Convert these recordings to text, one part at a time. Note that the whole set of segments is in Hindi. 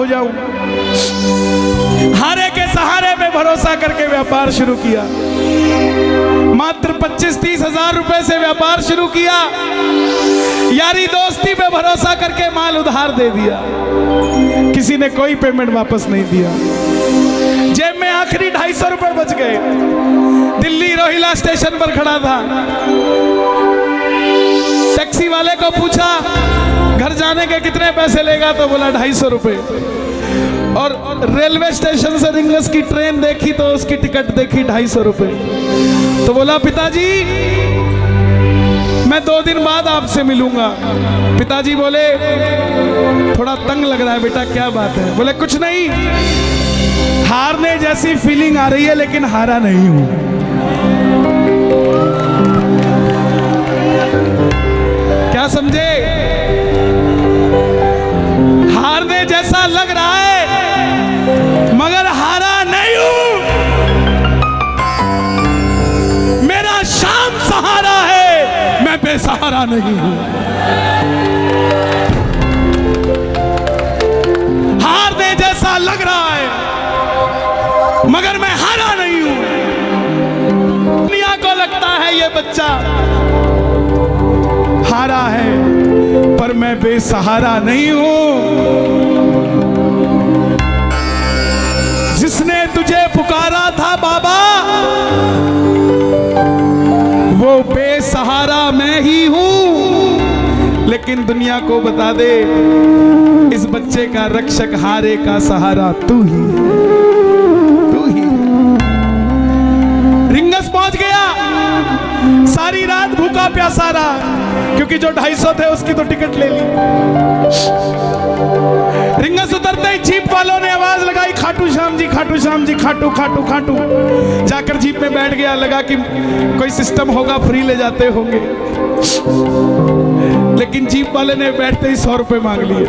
हो जाऊं। हारे के सहारे में भरोसा करके व्यापार शुरू किया। मात्र 25-30 हजार रुपए से व्यापार शुरू किया। यारी दोस्ती पे भरोसा करके माल उधार दे दिया। किसी ने कोई पेमेंट वापस नहीं दिया। जेब में आखिरी 250 रुपए बच गए। दिल्ली रोहिला स्टेशन पर खड़ा था। टैक्सी वाले को पूछा घर जाने के कितने पैसे लेगा, तो बोला 250 रुपए। और रेलवे स्टेशन से रिंगस की ट्रेन देखी तो उसकी टिकट देखी 250 रुपए। तो बोला पिताजी मैं 2 दिन बाद आपसे मिलूंगा। पिताजी बोले थोड़ा तंग लग रहा है बेटा, क्या बात है? बोले कुछ नहीं, हारने जैसी फीलिंग आ रही है लेकिन हारा नहीं हूं। क्या समझे? हारने जैसा लग रहा है मगर हारा नहीं हूं। मेरा शाम सहारा है, मैं बेसहारा नहीं हूं। हारने जैसा लग रहा है मगर मैं हारा नहीं हूं। दुनिया को लगता है ये बच्चा हारा है पर मैं बेसहारा नहीं हूं। जिसने तुझे पुकारा था बाबा वो बेसहारा मैं ही हूं। लेकिन दुनिया को बता दे इस बच्चे का रक्षक हारे का सहारा तू ही है। रिंगस पहुंच गया। सारी रात भूखा प्यासा रहा क्योंकि जो 250 थे उसकी तो टिकट ले ली। रिंगस उतरते ही जीप वालों ने आवाज लगाई खाटू श्याम जी, खाटू श्याम जी, खाटू खाटू खाटू। जाकर जीप में बैठ गया। लगा कि कोई सिस्टम होगा, फ्री ले जाते होंगे। लेकिन जीप वाले ने बैठते ही 100 रुपए मांग लिए।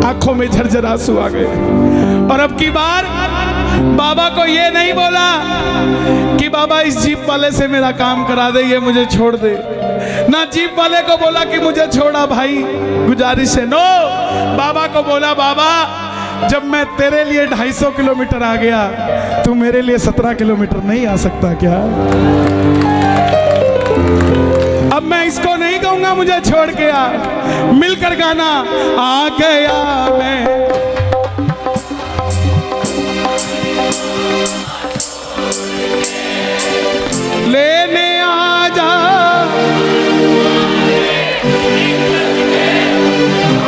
आंखों में झरझर आंसू आ गए। और अब की बार बाबा को ये नहीं बोला कि बाबा इस जीप वाले से मेरा काम करा दे, ये मुझे छोड़ दे। ना जीप वाले को बोला कि मुझे छोड़ा भाई, गुजारिश है। नो, बाबा को बोला बाबा जब मैं तेरे लिए 250 किलोमीटर आ गया, तू मेरे लिए 17 किलोमीटर नहीं आ सकता क्या? अब मैं इसको नहीं कहूंगा मुझे छोड़ के आ। मिलकर गाना आ गया मैं लेने आ जा।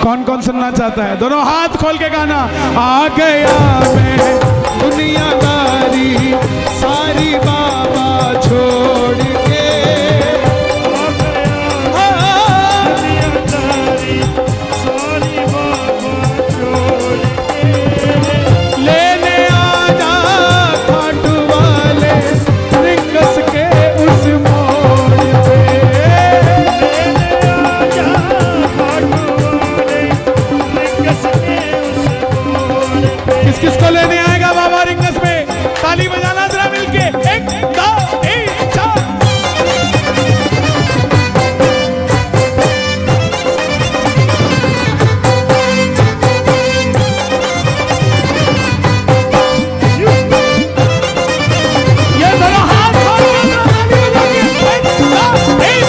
कौन कौन सुनना चाहता है? दोनों हाथ खोल के गाना। आ गया मैं दुनियादारी सारी बाबा छोड़ के। दुनियादारी सारी बाबा छोड़ के लेने आ जा खाटू वाले रिंगस के उस मोड़ पे। लेने आ जा खाटू वाले रिंगस के उस मोड़ पे। किस किस को लेने आएगा बाबा रिंगस में? ताली बजाना जरा मिलके। 1 2 3 4। ये दोनों हाथ खोल के ताली बजाइए। 1 2 3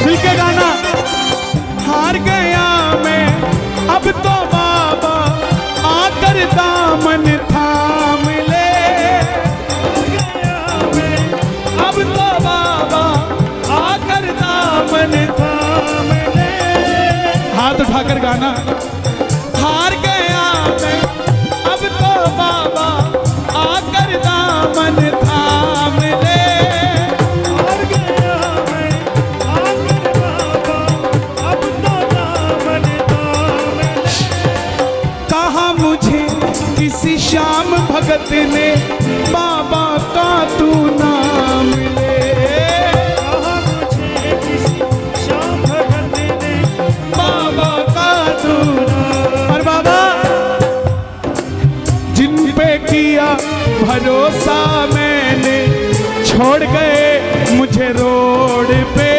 मिलके गाना। हार गया मैं अब तो बाबा आकर दामन थाम ले। अब तो बाबा आकर दामन थाम ले। हाथ उठाकर गाना। हार गया मैं अब तो बाबा आकर दामन थाम ले। हार गया मैं आकर बाबा अब तो दामन थाम ले। कहा मुझे किसी श्याम भगत ने बाबा का तू नाम ले। कहा मुझे किसी श्याम भगत ने बाबा का तू नाम। और बाबा जिन पे किया भर मुझे रोड पे,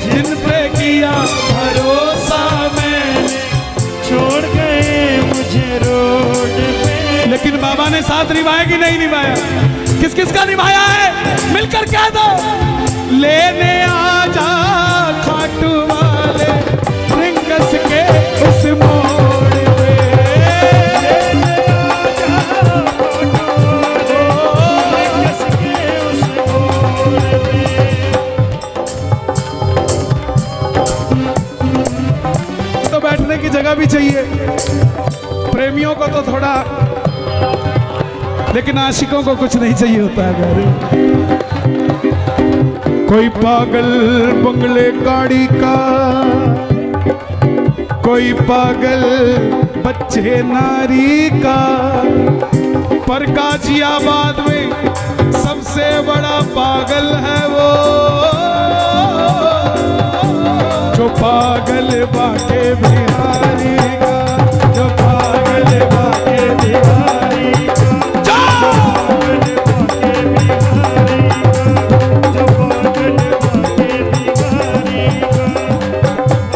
जिन पे किया भरोसा मैंने, छोड़ गए मुझे रोड पे। लेकिन बाबा ने साथ निभाया कि नहीं निभाया? किस किस का निभाया है? मिलकर कह दो। लेने आजा खाटू वाले रिंगस के उस मोड़ पे, लेने आजा खाटू वाले रिंगस के उस मोड़ पे। तो बैठने की जगह भी चाहिए प्रेमियों को तो थोड़ा, लेकिन आशिकों को कुछ नहीं चाहिए होता है घर। कोई पागल बंगले गाड़ी का, कोई पागल बच्चे नारी का, पर गाजियाबाद में सबसे बड़ा पागल है वो जो पागल बाके बिहारी का, जो पागल बाके बिहारी का,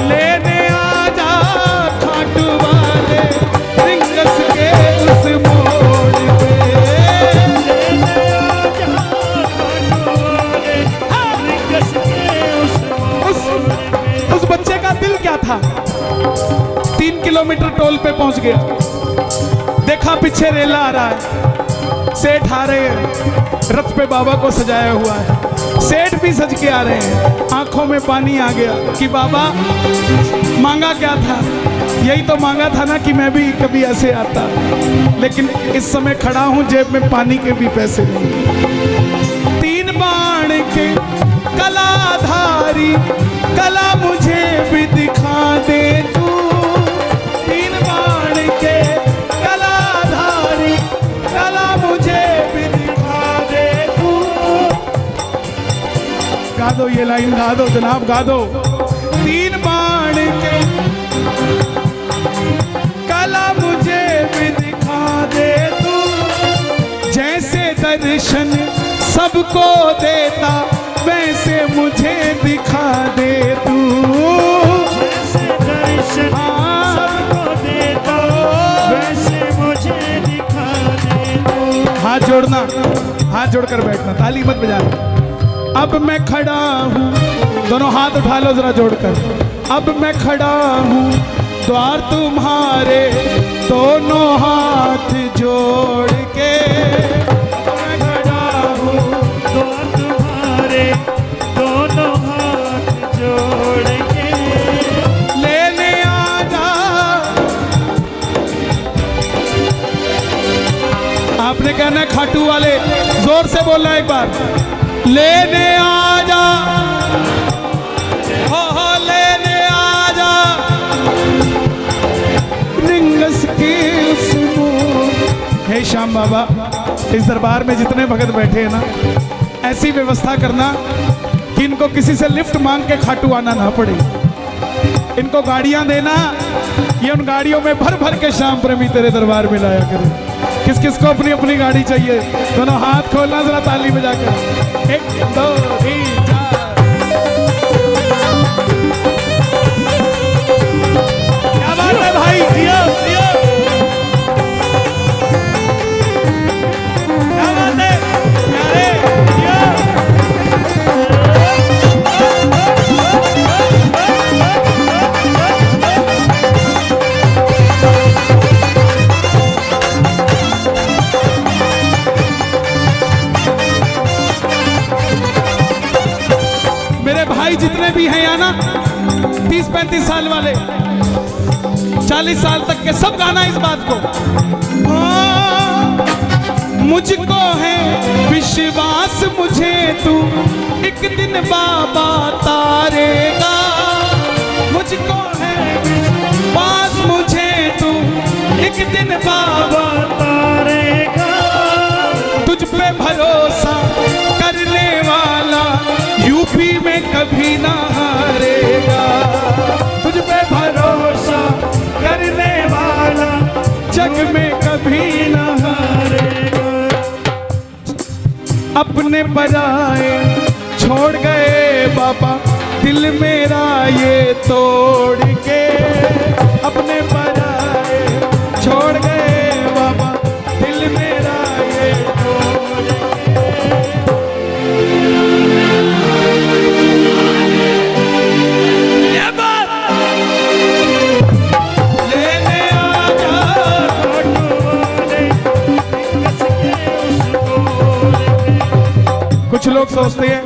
लेने आजा खाटू वाले रिंगस के उस मोड़ पे, लेने आजा खाटू वाले रिंगस के उस मोड़ पे। उस बच्चे का दिल क्या था? 3 किलोमीटर टोल पे पहुंच गया, देखा पीछे रेला आ रहा है, सेठ आ रहे हैं, रथ पे बाबा को सजाया हुआ है, सेठ भी सज के आ रहे हैं। आंखों में पानी आ गया कि बाबा मांगा क्या था? यही तो मांगा था ना कि मैं भी कभी ऐसे आता, लेकिन इस समय खड़ा हूं, जेब में पानी के भी पैसे नहीं। 3 बाण के कलाधारी कला मुझे भी दिखा दे तू, 3 बाण के कलाधारी कला मुझे भी दिखा दे तू। गा दो ये लाइन, गा दो जनाब, गा दो। 3 बाण के कला मुझे भी दिखा दे तू, जैसे दर्शन सबको देता वैसे मुझे दिखा दे तू, जैसे दर्शन सबको देता वैसे मुझे दिखा दे तू। हाथ जोड़ना, हाथ जोड़कर बैठना, ताली मत बजाना। अब मैं खड़ा हूँ, दोनों हाथ उठा लो जरा जोड़कर। अब मैं खड़ा हूँ द्वार तुम्हारे, दोनों हाथ जोड़ के, मैं खड़ा हूँ द्वार तुम्हारे, दोनों हाथ जोड़ के, लेने आजा। आपने कहना है खाटू वाले, जोर से बोलना एक बार, लेने आजा, हो लेने आजा रिंगस की उस मोड़। हे श्याम बाबा, इस दरबार में जितने भगत बैठे हैं ना, ऐसी व्यवस्था करना कि इनको किसी से लिफ्ट मांग के खाटू आना ना पड़े। इनको गाड़ियां देना, ये उन गाड़ियों में भर भर के श्याम प्रेमी तेरे दरबार में लाया करें। किस किस को अपनी अपनी गाड़ी चाहिए? दोनों हाथ खोलना जरा ताली बजाकर। 1 2 3 4। क्या बात है भाई, जियो जियो, क्या बात है प्यारे, जियो। मेरे भाई जितने भी हैं यहाँ ना, 30-35 साल वाले, 40 साल तक के, सब गाना इस बात को। मुझको है विश्वास मुझे तू एक दिन बाबा तारेगा, मुझको है विश्वास मुझे तू एक दिन बाबा तारेगा, तुझ पे भरोसा करने वाला यूपी में कभी ना हारेगा, तुझ पे भरोसा करने वाला जग में कभी ना हारेगा। अपने पराए छोड़ गए बाबा दिल मेरा ये तोड़ के, अपने पराए छोड़ गए बाबा दिल मेरा ये तोड़ के। ये बात लेने आ जा कुछ लोग सोचते हैं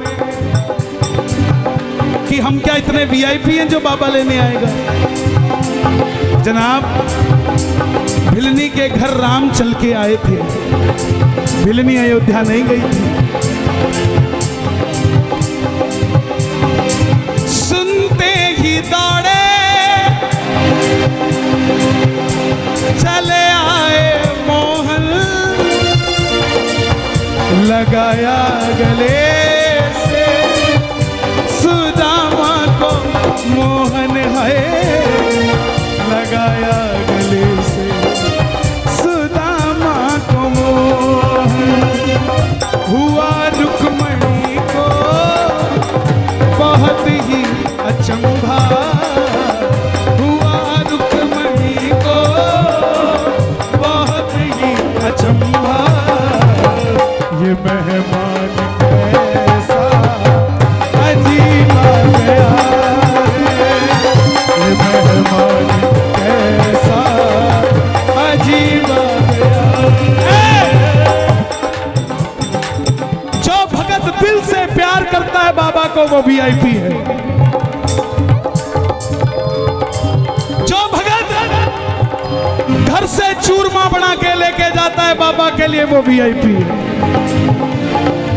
कि हम क्या इतने वीआईपी हैं जो बाबा लेने आएगा। जनाब, भिलनी के घर राम चल के आए थे, भिलनी अयोध्या नहीं गई थी। सुनते ही दौड़े चले आए मोहन, लगाया गले से सुदामा को मोहन है, लगाया गले से सुदामा को मोहन। हुआ रुक्मणी को बहुत ही अचंभा, हुआ रुक्मणी को बहुत ही अचंभा। ये मेहमान कैसा अजीब आ गया है, ये मेहमान कैसा अजीब आ गया है। जो भगत दिल से प्यार करता है बाबा को वो वीआईपी है। जो भगत घर से चूरमा बना के लेके जाता है बाबा के लिए वो वीआईपी है।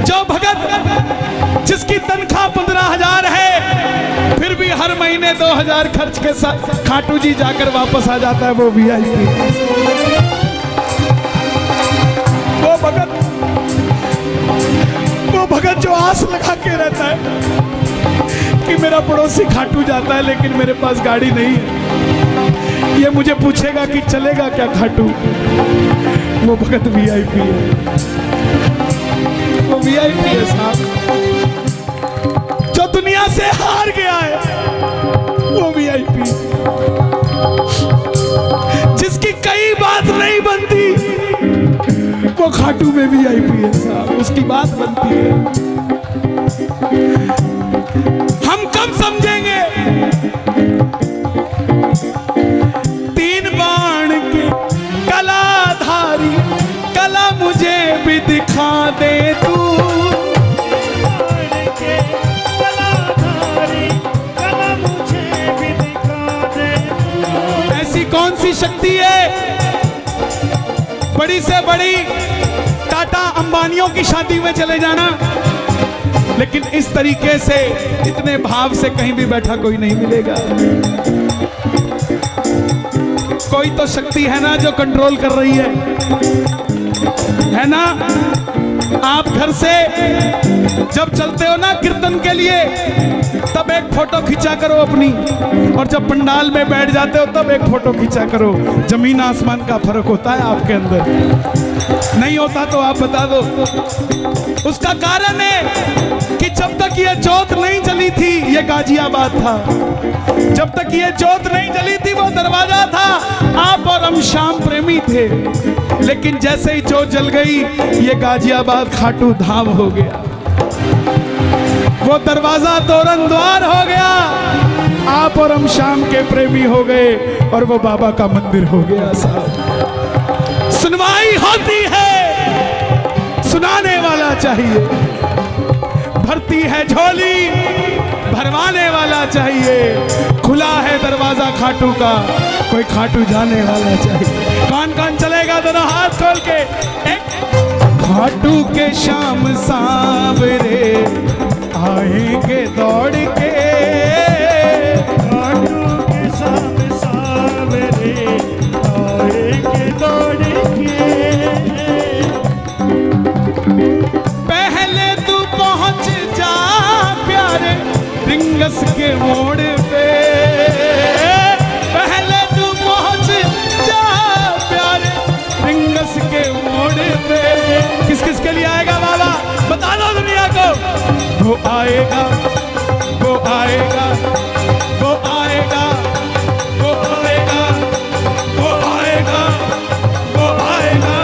जो भगत जिसकी तनख्वाह 15,000 है फिर भी हर महीने 2,000 खर्च के साथ खाटू जी जाकर वापस आ जाता है वो वीआईपी। वो भगत जो आस लगा के रहता है कि मेरा पड़ोसी खाटू जाता है लेकिन मेरे पास गाड़ी नहीं है, ये मुझे पूछेगा कि चलेगा क्या खाटू, वो भगत वीआईपी है। वो वीआईपी है साहब। जो दुनिया से हार गया है वो वीआईपी। जिसकी कई बात नहीं बनती वो खाटू में वीआईपी है साहब, उसकी बात बनती है। हम कब समझेंगे 3 बाण के कलाधारी, कला मुझे भी दिखा दे तू। ऐसी कौन सी शक्ति है बड़ी से बड़ी टाटा अंबानियों की शादी में चले जाना, लेकिन इस तरीके से इतने भाव से कहीं भी बैठा कोई नहीं मिलेगा। कोई तो शक्ति है ना जो कंट्रोल कर रही है ना। आप घर से जब चलते हो ना कीर्तन के लिए तब एक फोटो खींचा करो अपनी, और जब पंडाल में बैठ जाते हो तब एक फोटो खींचा करो। जमीन आसमान का फर्क होता है आपके अंदर, नहीं होता तो आप बता दो। उसका कारण है कि जब तक ये जोत नहीं जली थी ये गाजियाबाद था, जब तक ये जोत नहीं जली थी वो दरवाजा था। आप और हम श्याम प्रेमी थे, लेकिन जैसे ही जोत जल गई ये गाजियाबाद खाटू धाम हो गया, वो दरवाजा तोरण द्वार हो गया। आप और हम श्याम के प्रेमी हो गए और वो बाबा का मंदिर हो गया साहब। सुनवाई होती है, सुनाने वाला चाहिए, भरती है झोली, भरवाने वाला चाहिए। खुला है दरवाजा खाटू का, कोई खाटू जाने वाला चाहिए। कौन कौन चलेगा दोनों हाथ खोल के। खाटू के श्याम सांवरे आएंगे दौड़ के, खाटू के श्याम सांवरे आएंगे दौड़ के। पहले तू पहुंच जा प्यारे रिंगस के मोड़ पे, पहले तू पहुंच जा प्यारे रिंगस के मोड़ पे। किस किस के लिए आएगा बाबा बता दो दुनिया को। वो आएगा, वो आएगा, वो आएगा, वो आएगा, वो आएगा, वो आएगा,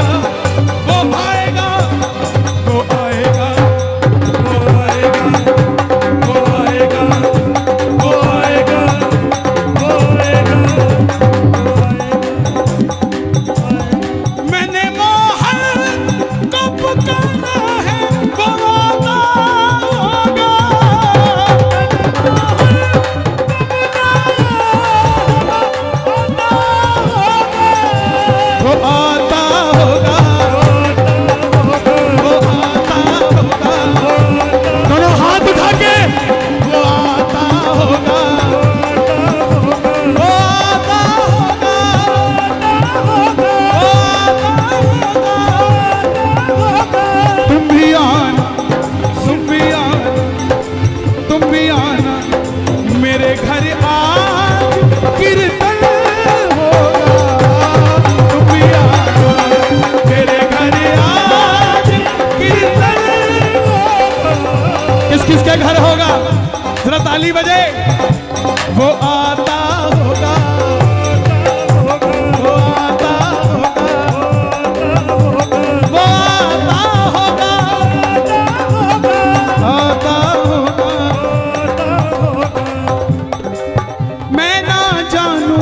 वो आएगा, वो आएगा, वो आएगा, वो आएगा, वो आएगा, वो आएगा, मैंने मोहन को पुकारा है, वो आता होगा, वो आता होगा, वो आता होगा, दोनों हाथ उठा के वो आता होगा, वो आता होगा, वो आता होगा। तुम भी आना, तुम भी आना, तुम भी आना मेरे घर आज कीर्तन होगा, तुम भी आना मेरे घर आज कीर्तन होगा। किस किस के घर होगा जरा ताली बजे। वो आता होगा, वो आता होगा, वो आता होगा, आता होगा। मैं ना जानू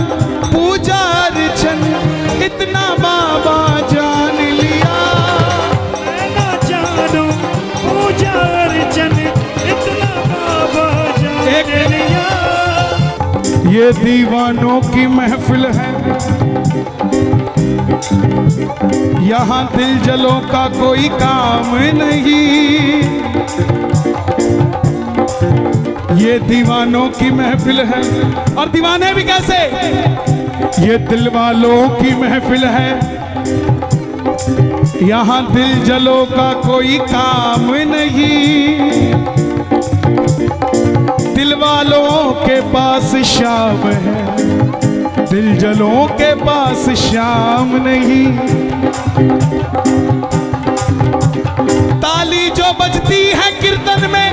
पूजा अर्चन इतना बाबा जान लिया, मैं ना जानूं पूजा अर्चन इतना बाबा जान लिया। ये दीवानों की महफिल है, यहाँ दिल जलों का कोई काम नहीं। ये दीवानों की महफिल है, और दीवाने भी कैसे, ये दिल वालों की महफिल है, यहाँ दिल जलों का कोई काम नहीं। दिल वालों के पास शाम है, दिल जलों के पास शाम नहीं। ताली जो बजती है कीर्तन में,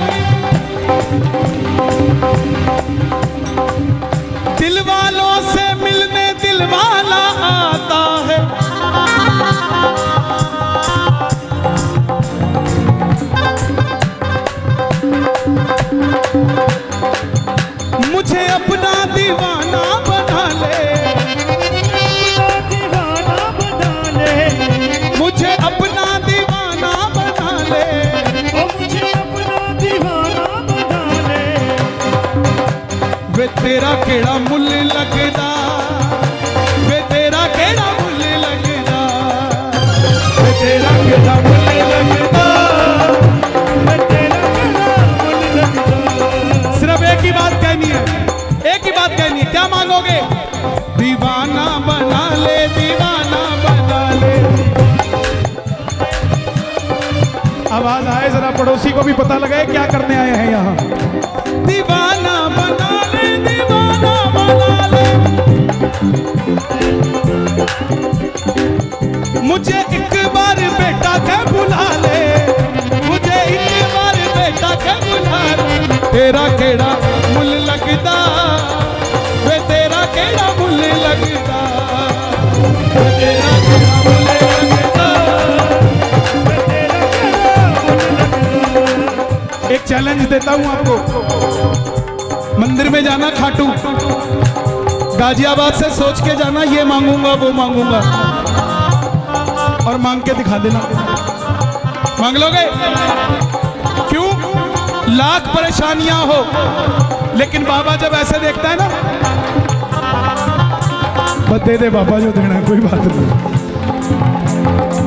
दिल वालों से मिलने दिल वाला आता है। मुझे अपना दीवाना बना ले, दीवाना बना ले, मुझे अपना दीवाना बना ले। ओ मुझे अपना दीवाना बना ले। वे तेरा केड़ा मुल लगदा, वे तेरा केड़ा मुल लगदा, वे तेरा केड़ा मुल लगदा। मैं तेरा गला मुझ लगदा। सिर्फ एक ही बात कहनी है, एक ही बात कहनी है। क्या मांगोगे? दीवाना बना ले, दीवाना बना ले। आवाज आए जरा, पड़ोसी को भी पता लगे क्या करने आए हैं यहाँ। दीवाना बना ले, दीवाना बना ले। मुझे एक बार बेटा के बुला ले, मुझे एक बार बेटा के बुला ले। तेरा केड़ा मुल लगदा, वे तेरा केड़ा मुल लगदा, वे तेरा केड़ा मुल लगदा। मैं तेरा गला मुझ लगदा। एक चैलेंज देता हूं आपको, मंदिर में जाना खाटू, गाजियाबाद से सोच के जाना ये मांगूंगा वो मांगूंगा, और मांग के दिखा देना। मांग लोगे? क्यों? लाख परेशानियां हो, लेकिन बाबा जब ऐसे देखता है ना, बस दे दे बाबा जो देना है, कोई बात नहीं।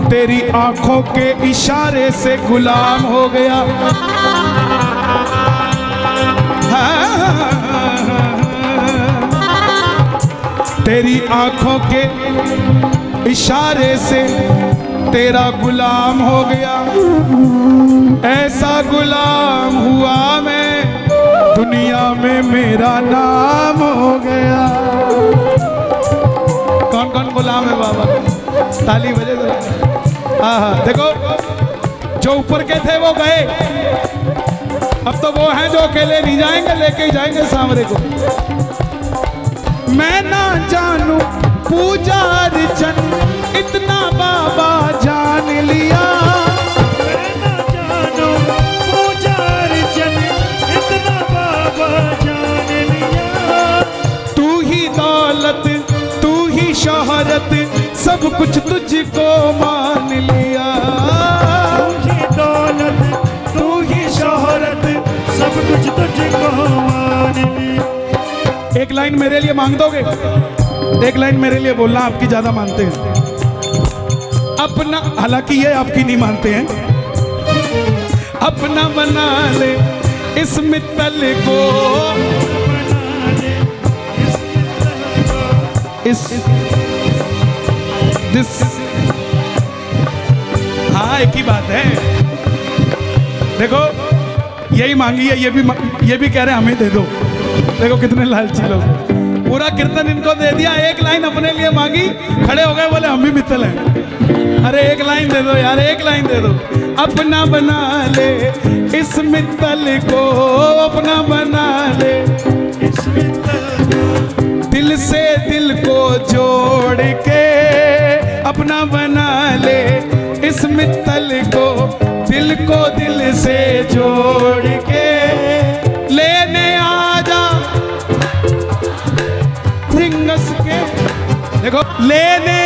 तेरी आंखों के इशारे से गुलाम हो गया, तेरी आंखों के इशारे से तेरा गुलाम हो गया। ऐसा गुलाम हुआ मैं, दुनिया में मेरा नाम हो गया। कौन कौन गुलाम है बाबा? ताली बजे तो। हाँ हाँ, देखो जो ऊपर के थे वो गए, अब तो वो हैं जो अकेले नहीं जाएंगे, लेके ही जाएंगे सांवरे को। मैं ना जानू पूजा अर्चन इतना बाबा जान लिया। मैं ना जानू पूजा अर्चन इतना बाबा जान लिया। तू ही दौलत तू ही शोहरत सब कुछ तुझको मान लिया। तू ही दौलत तू ही शोहरत सब कुछ तुझको मान लिया। एक लाइन मेरे लिए मांग दोगे? एक लाइन मेरे लिए बोलना, आपकी ज्यादा मानते हैं अपना, हालांकि ये आपकी नहीं मानते हैं। अपना बना ले इस मित्तल को, इस दिस, हाँ एक ही बात है। देखो यही मांगी है, ये भी कह रहे हैं हमें दे दो। देखो कितने लालची लोग, पूरा कीर्तन इनको दे दिया, एक लाइन अपने लिए मांगी, खड़े हो गए बोले हम भी मित्तल हैं। अरे एक लाइन दे दो यार, एक लाइन दे दो। अपना बना ले इस मित्तल को, अपना बना ले इस मित्तल दिल से दिल को जोड़ के, अपना बना ले इस मित्तल को, दिल को दिल से जोड़ के लेने आजा रिंगस के। देखो लेने